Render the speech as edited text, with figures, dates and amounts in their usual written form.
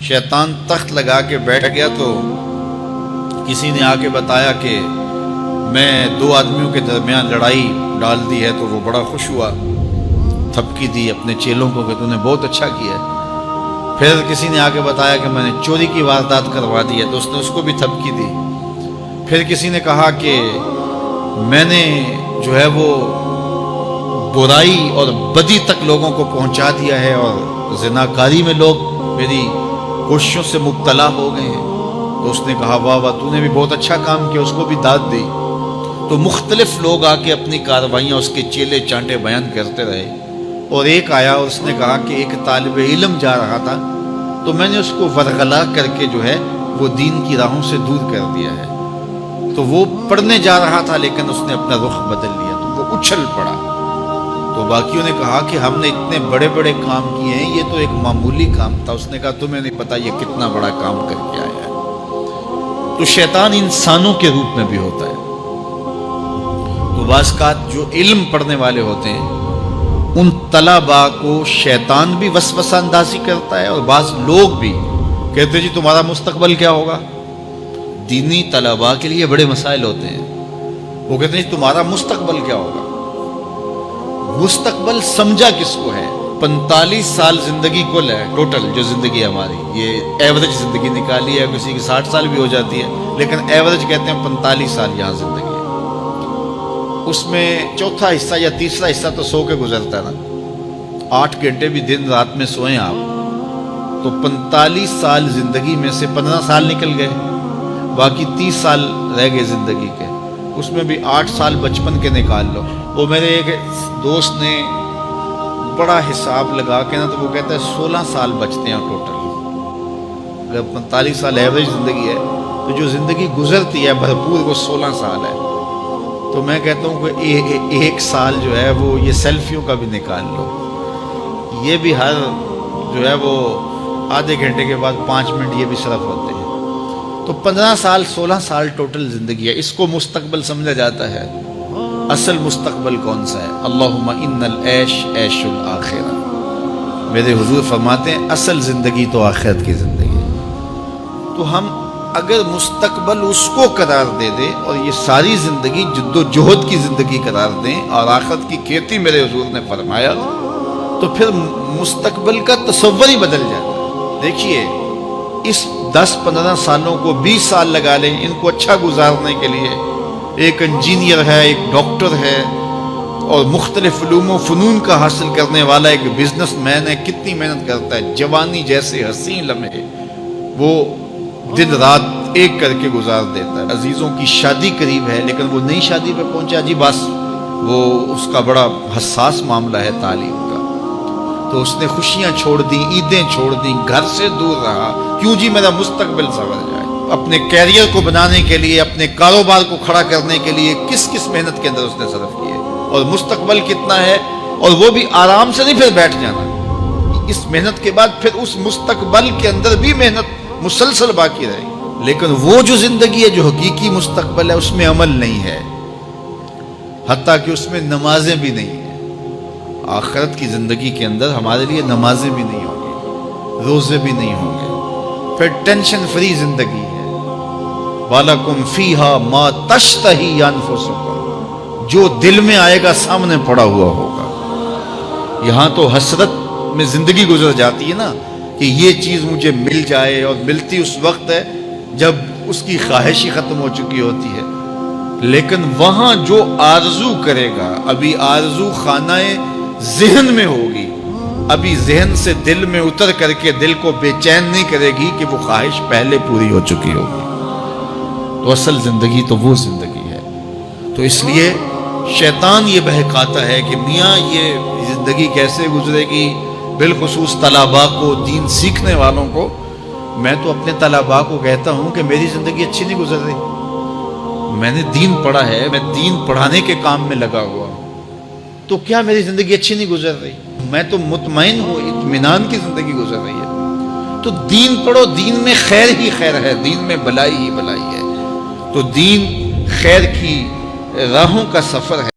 شیطان تخت لگا کے بیٹھ گیا تو کسی نے آ کے بتایا کہ میں دو آدمیوں کے درمیان لڑائی ڈال دی ہے، تو وہ بڑا خوش ہوا، تھپکی دی اپنے چیلوں کو کہ تو نے بہت اچھا کیا ہے۔ پھر کسی نے آ کے بتایا کہ میں نے چوری کی واردات کروا دی ہے، تو اس نے اس کو بھی تھپکی دی۔ پھر کسی نے کہا کہ میں نے جو ہے وہ برائی اور بدی تک لوگوں کو پہنچا دیا ہے اور زناکاری میں لوگ میری کوششوں سے مبتلا ہو گئے ہیں، تو اس نے کہا واہ واہ تو نے بھی بہت اچھا کام کیا، اس کو بھی داد دی۔ تو مختلف لوگ آ کے اپنی کارروائیاں اس کے چیلے چانٹے بیان کرتے رہے، اور ایک آیا اور اس نے کہا کہ ایک طالب علم جا رہا تھا تو میں نے اس کو ورغلا کر کے جو ہے وہ دین کی راہوں سے دور کر دیا ہے۔ تو وہ پڑھنے جا رہا تھا لیکن اس نے اپنا رخ بدل لیا تو وہ اچھل پڑا۔ تو باقیوں نے کہا کہ ہم نے اتنے بڑے بڑے کام کیے ہیں، یہ تو ایک معمولی کام تھا۔ اس نے کہا تمہیں نہیں پتا یہ کتنا بڑا کام کر کے آیا ہے۔ تو شیطان انسانوں کے روپ میں بھی ہوتا ہے۔ تو بعض اوقات جو علم پڑھنے والے ہوتے ہیں ان طلباء کو شیطان بھی وسوسہ اندازی کرتا ہے، اور بعض لوگ بھی کہتے ہیں جی تمہارا مستقبل کیا ہوگا۔ دینی طلباء کے لیے بڑے مسائل ہوتے ہیں، وہ کہتے ہیں جی تمہارا مستقبل کیا ہوگا۔ مستقبل سمجھا کس کو ہے؟ 45 سال زندگی کل ہے، ٹوٹل جو زندگی ہے ہماری، یہ ایوریج زندگی نکالی ہے، کسی کی 60 سال بھی ہو جاتی ہے، لیکن ایوریج کہتے ہیں 45 سال یہاں زندگی ہے۔ اس میں چوتھا حصہ یا تیسرا حصہ تو سو کے گزرتا ہے نا، 8 گھنٹے بھی دن رات میں سوئیں آپ، تو 45 سال زندگی میں سے 15 سال نکل گئے، باقی 30 سال رہ گئے زندگی کے، اس میں بھی 8 سال بچپن کے نکال لو۔ وہ میرے ایک دوست نے بڑا حساب لگا کے نا، تو وہ کہتا ہے 16 سال بچتے ہیں ٹوٹل۔ اگر 45 سال ایوریج زندگی ہے تو جو زندگی گزرتی ہے بھرپور وہ 16 سال ہے۔ تو میں کہتا ہوں کہ ایک سال جو ہے وہ یہ سیلفیوں کا بھی نکال لو، یہ بھی ہر جو ہے وہ آدھے گھنٹے کے بعد 5 منٹ یہ بھی صرف ہوتے ہیں۔ تو 15 سال 16 سال ٹوٹل زندگی ہے، اس کو مستقبل سمجھا جاتا ہے۔ اصل مستقبل کون سا ہے؟ اللہم ان العیش عیش الآخرہ۔ میرے حضور فرماتے ہیں اصل زندگی تو آخرت کی زندگی ہے۔ تو ہم اگر مستقبل اس کو قرار دے دیں اور یہ ساری زندگی جد و جہد کی زندگی قرار دیں اور آخرت کی کھیتی میرے حضور نے فرمایا، تو پھر مستقبل کا تصور ہی بدل جاتا ہے۔ دیکھیے اس 10-15 سالوں کو 20 سال لگا لیں ان کو اچھا گزارنے کے لیے، ایک انجینئر ہے، ایک ڈاکٹر ہے، اور مختلف علوم و فنون کا حاصل کرنے والا ایک بزنس مین ہے، کتنی محنت کرتا ہے، جوانی جیسے حسین لمحے وہ دن رات ایک کر کے گزار دیتا ہے۔ عزیزوں کی شادی قریب ہے لیکن وہ نئی شادی پہ پہنچا جی بس، وہ اس کا بڑا حساس معاملہ ہے تعلیم کا، تو اس نے خوشیاں چھوڑ دیں، عیدیں چھوڑ دیں، گھر سے دور رہا، کیوں جی میرا مستقبل سنور جائے۔ اپنے کیریئر کو بنانے کے لیے، اپنے کاروبار کو کھڑا کرنے کے لیے کس کس محنت کے اندر اس نے صرف کی ہے، اور مستقبل کتنا ہے، اور وہ بھی آرام سے نہیں پھر بیٹھ جانا، اس محنت کے بعد پھر اس مستقبل کے اندر بھی محنت مسلسل باقی رہے گی۔ لیکن وہ جو زندگی ہے جو حقیقی مستقبل ہے اس میں عمل نہیں ہے، حتیٰ کہ اس میں نمازیں بھی نہیں ہیں۔ آخرت کی زندگی کے اندر ہمارے لیے نمازیں بھی نہیں ہوں گی، روزے بھی نہیں ہوں گے، پھر ٹینشن فری زندگی ہے۔ وَلَكُمْ فِيهَا مَا تَشْتَهِي أَنفُسُكُمْ، جو دل میں آئے گا سامنے پڑا ہوا ہوگا۔ یہاں تو حسرت میں زندگی گزر جاتی ہے نا کہ یہ چیز مجھے مل جائے، اور ملتی اس وقت ہے جب اس کی خواہش ہی ختم ہو چکی ہوتی ہے۔ لیکن وہاں جو آرزو کرے گا، ابھی آرزو خانہ ذہن میں ہوگی، ابھی ذہن سے دل میں اتر کر کے دل کو بے چین نہیں کرے گی کہ وہ خواہش پہلے پوری ہو چکی ہوگی۔ تو اصل زندگی تو وہ زندگی ہے۔ تو اس لیے شیطان یہ بہکاتا ہے کہ میاں یہ زندگی کیسے گزرے گی، بالخصوص طلباء کو، دین سیکھنے والوں کو۔ میں تو اپنے طلباء کو کہتا ہوں کہ میری زندگی اچھی نہیں گزر رہی، میں نے دین پڑھا ہے، میں دین پڑھانے کے کام میں لگا ہوا ہوں، تو کیا میری زندگی اچھی نہیں گزر رہی؟ میں تو مطمئن ہوں، اطمینان کی زندگی گزر رہی ہے۔ تو دین پڑھو، دین میں خیر ہی خیر ہے، دین میں بلائی ہی بلائی ہے۔ تو دین خیر کی راہوں کا سفر ہے۔